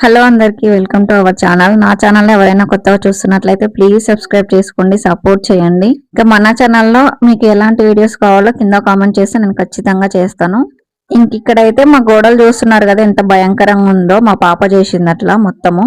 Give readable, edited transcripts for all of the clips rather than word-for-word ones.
Hello అందరికీ welcome to our channel. నా channel ఎవరైనా కొత్తగా చూస్తున్నట్లయితే ప్లీజ్ సబ్స్క్రైబ్ చేసుకోండి, సపోర్ట్ చేయండి. ఇంకా మన ఛానల్లో మీకు ఎలాంటి వీడియోస్ కావాలో కింద కామెంట్ చేస్తే నేను ఖచ్చితంగా చేస్తాను. ఇంక ఇక్కడైతే మా గోడలు చూస్తున్నారు కదా ఎంత భయంకరంగా ఉందో. మా పాప చేసింది అట్లా మొత్తము.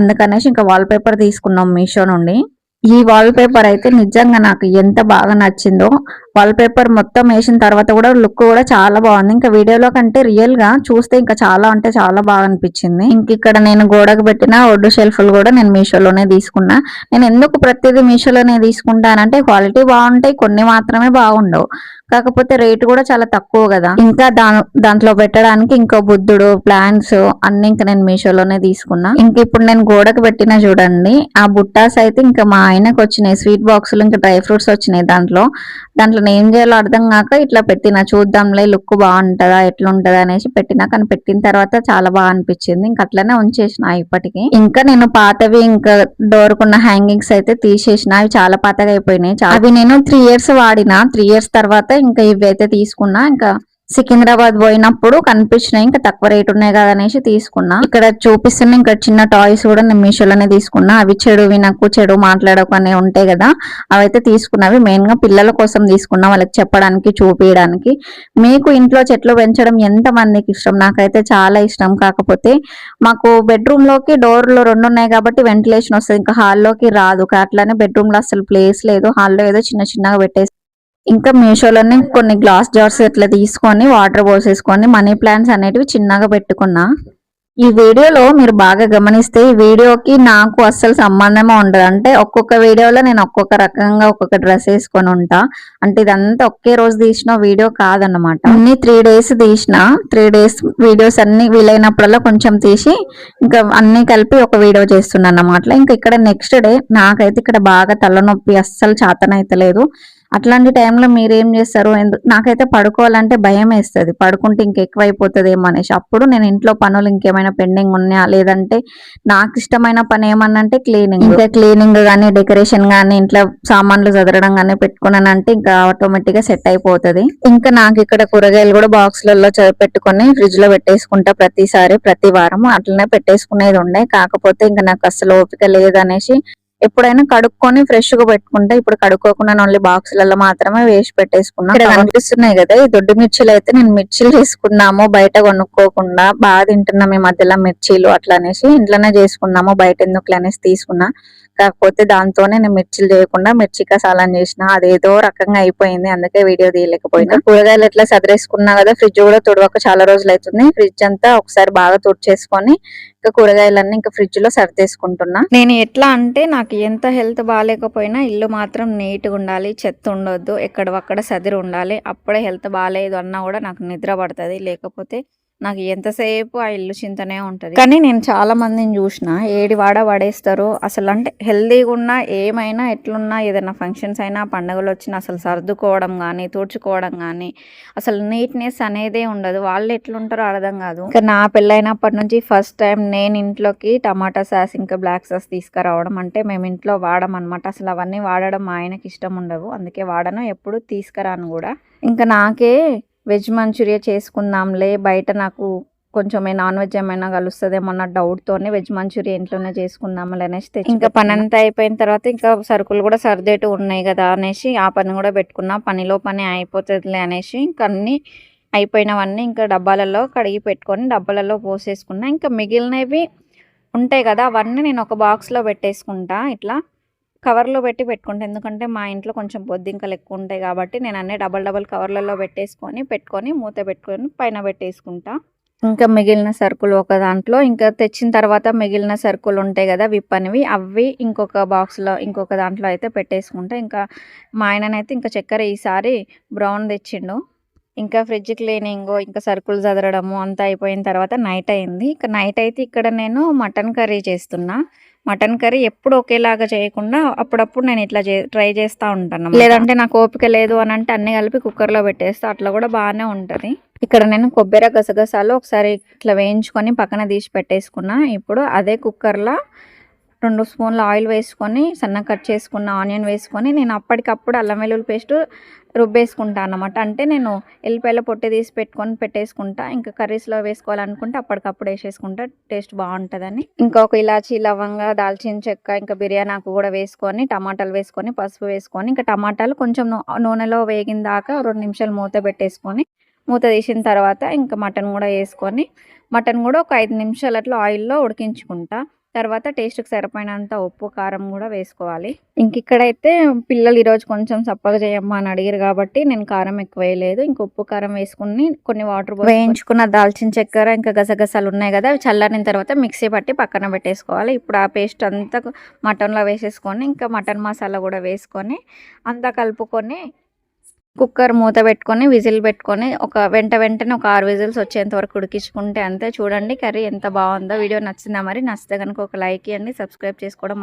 అందుకనేసి ఇంకా వాల్ పేపర్ తీసుకున్నాం మీషో నుండి. ఈ వాల్ పేపర్ అయితే నిజంగా నాకు ఎంత బాగా నచ్చిందో. వాల్ పేపర్ మొత్తం వేసిన తర్వాత కూడా లుక్ కూడా చాలా బాగుంది. ఇంకా వీడియోలో కంటే రియల్ గా చూస్తే ఇంకా చాలా అంటే చాలా బాగా అనిపించింది. ఇంక ఇక్కడ నేను గోడకు పెట్టిన ఒడ్డు షెల్ఫ్లు కూడా నేను మీషోలోనే తీసుకున్నా. నేను ఎందుకు ప్రతిదీ మీషోలోనే తీసుకుంటానంటే క్వాలిటీ బాగుంటాయి, కొన్ని మాత్రమే బాగుండవు. కాకపోతే రేటు కూడా చాలా తక్కువ కదా. ఇంకా దాంట్లో పెట్టడానికి ఇంకో బుద్ధుడు ప్లాంట్స్ అన్ని ఇంకా నేను మీషోలోనే తీసుకున్నా. ఇంక ఇప్పుడు నేను గోడకు పెట్టిన చూడండి ఆ బుట్టాస్ అయితే ఇంకా మా ఆయనకు వచ్చినాయి. స్వీట్ బాక్సులు ఇంకా డ్రై ఫ్రూట్స్ వచ్చినాయి దాంట్లో ఏం చేయాలో అర్థం కాక ఇట్లా పెట్టిన, చూద్దాంలే లుక్ బాగుంటుందా ఎట్లుంటదా అనేసి పెట్టినా. కానీ పెట్టిన తర్వాత చాలా బాగా అనిపించింది. ఇంక అట్లనే ఉంచేసిన ఇప్పటికి. ఇంకా నేను పాతవి ఇంకా డోర్ కున్న హ్యాంగింగ్స్ అయితే తీసేసిన. అవి చాలా పాతగా అయిపోయినాయి. అవి నేను 3 years వాడిన. 3 years తర్వాత ఇంకా ఇవి అయితే తీసుకున్నా. ఇంకా సికింద్రాబాద్ పోయినప్పుడు కనిపించినాయి, ఇంకా తక్కువ రేట్ ఉన్నాయి కదా అనేసి తీసుకున్నా. ఇక్కడ చూపిస్తున్న ఇంకా చిన్న టాయ్స్ కూడా నేను మీషోలోనే తీసుకున్నా. అవి చెడు వినకు, చెడు మాట్లాడకు అనే ఉంటాయి కదా, అవైతే తీసుకున్నవి మెయిన్ గా పిల్లల కోసం తీసుకున్నా, వాళ్ళకి చెప్పడానికి చూపించడానికి. మీకు ఇంట్లో చెట్లు పెంచడం ఎంత మందికి ఇష్టం? నాకైతే చాలా ఇష్టం. కాకపోతే మాకు బెడ్రూమ్ లోకి డోర్లు 2 ఉన్నాయి కాబట్టి వెంటిలేషన్ వస్తుంది, ఇంకా హాల్లోకి రాదు. అట్లానే బెడ్రూమ్ లో అసలు ప్లేస్ లేదు. హాల్లో ఏదో చిన్న చిన్నగా పెట్టేసి ఇంకా మీషోలోనే కొన్ని గ్లాస్ జార్స్ ఇట్లా తీసుకొని వాటర్ పోసేసుకొని మనీ ప్లాంట్స్ అనేటివి చిన్నగా పెట్టుకున్నా. ఈ వీడియోలో మీరు బాగా గమనిస్తే ఈ వీడియోకి నాకు అస్సలు సంబంధమే ఉండదు. అంటే ఒక్కొక్క వీడియోలో నేను ఒక్కొక్క రకంగా ఒక్కొక్క డ్రెస్ వేసుకొని ఉంటా. అంటే ఇదంతా ఒకే రోజు తీసిన వీడియో కాదన్నమాట. అన్ని 3 days తీసిన. 3 days వీడియోస్ అన్ని వీలైనప్పుడల్లా కొంచెం తీసి ఇంకా అన్ని కలిపి ఒక వీడియో చేస్తున్నాను అన్నమాట. ఇంకా ఇక్కడ నెక్స్ట్ డే నాకైతే ఇక్కడ బాగా తలనొప్పి, అస్సలు చేతనైతలేదు. అట్లాంటి టైంలో మీరేం చేస్తారు? నాకైతే పడుకోవాలంటే భయం వేస్తుంది. పడుకుంటే ఇంకెక్కువైపోతుందేమో అనేసి అప్పుడు నేను ఇంట్లో పనులు ఇంకేమైనా పెండింగ్ ఉన్నాయా, లేదంటే నాకు ఇష్టమైన పని ఏమన్నంటే క్లీనింగ్. ఇంకా క్లీనింగ్ కానీ డెకరేషన్ కానీ ఇంట్లో సామాన్లు చదరడం కానీ పెట్టుకున్నానంటే ఇంకా ఆటోమేటిక్ గా సెట్ అయిపోతుంది. ఇంకా నాకు ఇక్కడ కూరగాయలు కూడా బాక్స్లలో పెట్టుకొని ఫ్రిడ్జ్ లో పెట్టేసుకుంటా ప్రతిసారి, ప్రతి వారం అట్లనే పెట్టేసుకునేది ఉండే. కాకపోతే ఇంకా నాకు అసలు ఓపిక లేదనేసి ఎప్పుడైనా కడుక్కొని ఫ్రెష్ గా పెట్టుకుంటే, ఇప్పుడు కడుక్కోకుండా ఓన్లీ బాక్సులలో మాత్రమే వేసి పెట్టేసుకున్నా. ఇక్కడ కనిపిస్తున్నాయి కదా ఈ దొడ్డు మిర్చిలు అయితే నేను మిర్చిలు తీసుకున్నాము బయట కొనుక్కోకుండా. బాగా తింటున్నాం ఈ మధ్యలో మిర్చీలు అట్లా అనేసి ఇంట్లోనే చేసుకున్నాము, బయట ఎందుకు అనేసి తీసుకున్నా. కాకపోతే దాంతోనే నేను మిర్చిలు చేయకుండా మిర్చి కసాలని చేసిన. అదేదో రకంగా అయిపోయింది, అందుకే వీడియో తీయలేకపోయినా. కూరగాయలు ఎట్లా సదిరేసుకున్నా కదా, ఫ్రిడ్జ్ కూడా తుడవక చాలా రోజులు అవుతుంది. ఫ్రిడ్జ్ అంతా ఒకసారి బాగా తుడిచేసుకొని ఇంకా కూరగాయలన్నీ ఇంకా ఫ్రిడ్జ్ లో సర్దేసుకుంటున్నా. నేను ఎట్లా అంటే నాకు ఎంత హెల్త్ బాగాలేకపోయినా ఇల్లు మాత్రం నీట్గా ఉండాలి, చెత్త ఉండొద్దు, ఎక్కడవక్కడ సదిరి ఉండాలి. అప్పుడే హెల్త్ బాగాలేదు అన్నా కూడా నాకు నిద్ర పడుతుంది. లేకపోతే నాకు ఎంతసేపు ఆ ఇల్లు చింతనే ఉంటుంది. కానీ నేను చాలా మందిని చూసిన ఏడి పడేస్తారు. అసలు అంటే హెల్దీగా ఉన్నా ఏమైనా ఎట్లున్నా ఏదైనా ఫంక్షన్స్ అయినా పండుగలు వచ్చినా అసలు సర్దుకోవడం కానీ తుడుచుకోవడం కానీ అసలు నీట్నెస్ అనేదే ఉండదు. వాళ్ళు ఎట్లుంటారో అర్థం కాదు. ఇంకా నా పెళ్ళైనప్పటి నుంచి ఫస్ట్ టైం నేను ఇంట్లోకి టమాటా సాస్ ఇంకా బ్లాక్ సాస్ తీసుకురావడం. అంటే మేము ఇంట్లో వాడమన్నమాట. అసలు అవన్నీ వాడడం మా ఆయనకి ఇష్టం ఉండవు, అందుకే వాడను, ఎప్పుడు తీసుకురాను కూడా. ఇంకా నాకే వెజ్ మంచూరియా చేసుకుందాంలే, బయట నాకు కొంచెం నాన్ వెజ్ ఏమైనా కలుస్తుందేమో అన్న డౌట్తోనే వెజ్ మంచూరియా ఇంట్లోనే చేసుకుందాంలే అనేసి తెచ్చి. ఇంకా పని అంతా అయిపోయిన తర్వాత ఇంకా సరుకులు కూడా సర్దేటు ఉన్నాయి కదా అనేసి ఆ పని కూడా పెట్టుకున్నా. పనిలో పని అయిపోతుందిలే అనేసి ఇంకా అన్నీ అయిపోయినవన్నీ ఇంకా డబ్బాలలో కడిగి పెట్టుకొని డబ్బాలలో పోసేసుకున్నా. ఇంకా మిగిలినవి ఉంటాయి కదా అవన్నీ నేను ఒక బాక్స్లో పెట్టేసుకుంటా, ఇట్లా కవర్లో పెట్టి పెట్టుకుంటా. ఎందుకంటే మా ఇంట్లో కొంచెం బొద్దింకలు ఎక్కువ ఉంటాయి కాబట్టి నేను అన్నీ డబల్ కవర్లలో పెట్టుకొని మూత పెట్టుకొని పైన పెట్టేసుకుంటా. ఇంకా మిగిలిన సరుకులు ఒక దాంట్లో, ఇంకా తెచ్చిన తర్వాత మిగిలిన సరుకులు ఉంటాయి కదా విప్పనివి, అవి ఇంకొక బాక్స్లో ఇంకొక దాంట్లో అయితే పెట్టేసుకుంటా. ఇంకా మా ఆయననైతే ఇంకా చక్కెర ఈసారి బ్రౌన్ తెచ్చిండు. ఇంకా ఫ్రిడ్జ్ క్లీనింగ్ ఇంకా సరుకులు చదరడము అంతా అయిపోయిన తర్వాత నైట్ అయింది. ఇంకా నైట్ అయితే ఇక్కడ నేను మటన్ కర్రీ చేస్తున్నా. మటన్ కర్రీ ఎప్పుడు ఒకేలాగా చేయకుండా అప్పుడప్పుడు నేను ఇట్లా ట్రై చేస్తూ ఉంటాను. లేదంటే నాకు ఓపిక లేదు అని అంటే అన్ని కలిపి కుక్కర్లో పెట్టేస్తా, అట్లా కూడా బాగానే ఉంటుంది. ఇక్కడ నేను కొబ్బరి గసగసాలు ఒకసారి ఇట్లా వేయించుకొని పక్కన తీసి పెట్టేసుకున్నా. ఇప్పుడు అదే కుక్కర్లో 2 స్పూన్ల ఆయిల్ వేసుకొని సన్నగా కట్ చేసుకున్న ఆనియన్ వేసుకొని నేను అప్పటికప్పుడు అల్లం వెల్లుల్లి పేస్ట్ రుబ్బేసుకుంటా అన్నమాట. అంటే నేను ఎల్లిపాయల పొట్టు తీసి పెట్టేసుకుంటా. ఇంకా కర్రీస్లో వేసుకోవాలనుకుంటే అప్పటికప్పుడు వేసేసుకుంటా, టేస్ట్ బాగుంటుందని. ఇంకా ఒక ఇలాచీ, లవంగ, దాల్చిన చెక్క, ఇంకా బిర్యానీ ఆకు కూడా వేసుకొని, టమాటాలు వేసుకొని, పసుపు వేసుకొని, ఇంకా టమాటాలు కొంచెం నూనెలో వేగిన దాకా 2 నిమిషాలు మూత పెట్టేసుకొని, మూత తీసిన తర్వాత ఇంకా మటన్ కూడా వేసుకొని, మటన్ కూడా ఒక 5 నిమిషాలు అట్లా ఆయిల్లో ఉడికించుకుంటా. తర్వాత టేస్ట్కి సరిపోయినంత ఉప్పు, కారం కూడా వేసుకోవాలి. ఇంక ఇక్కడైతే పిల్లలు ఈరోజు కొంచెం సప్పగా చేయమ్మా అని అడిగారు కాబట్టి నేను కారం ఎక్కువ వేయలేదు. ఇంక ఉప్పు, కారం వేసుకుని కొన్ని వాటర్ వేయించుకున్న దాల్చిన చక్కెర ఇంకా గసగసాలు ఉన్నాయి కదా, అవి చల్లారిన తర్వాత మిక్సీ పట్టి పక్కన పెట్టేసుకోవాలి. ఇప్పుడు ఆ పేస్ట్ అంతా మటన్లో వేసేసుకొని ఇంకా మటన్ మసాలా కూడా వేసుకొని అంతా కలుపుకొని కుక్కర్ మూత పెట్టుకొని విజిల్ పెట్టుకొని వెంటనే ఒక 6 విజిల్స్ వచ్చేంత వరకు ఉడికించుకుంటే అంతే. చూడండి కర్రీ ఎంత బాగుందో. వీడియో నచ్చిందా? మరి నచ్చితే కనుక ఒక లైక్ ఇవ్వండి, సబ్స్క్రైబ్ చేసుకోవడం